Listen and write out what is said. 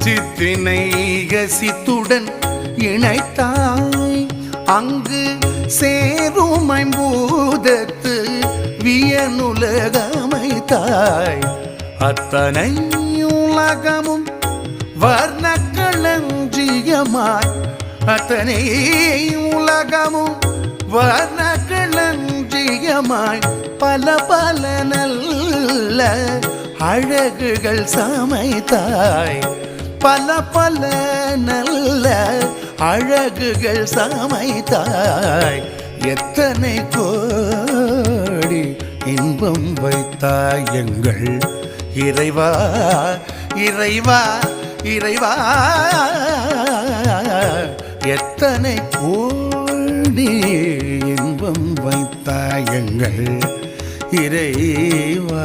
சித்தினை கசித்துடன் இணைத்தாய் அங்கு சேரும் ஐம்பூதத்து வியனுலகமைத்தாய் அத்தனை உலகமும் வர்ணக்களஞ்சியமாய் அத்தனை உலகமும் வர்ணக்களஞ்சியமாய் பல பல நல்ல அழகுகள் சமைத்தாய் பல பல நல்ல அழகுகள் சமைத்தாய் எத்தனை கோடி இன்பம் வைத்தாய் எங்கள் இறைவா இறைவா இறைவா எத்தனை கோடி இன்பம் வைத்தாய் எங்கள் இறைவா.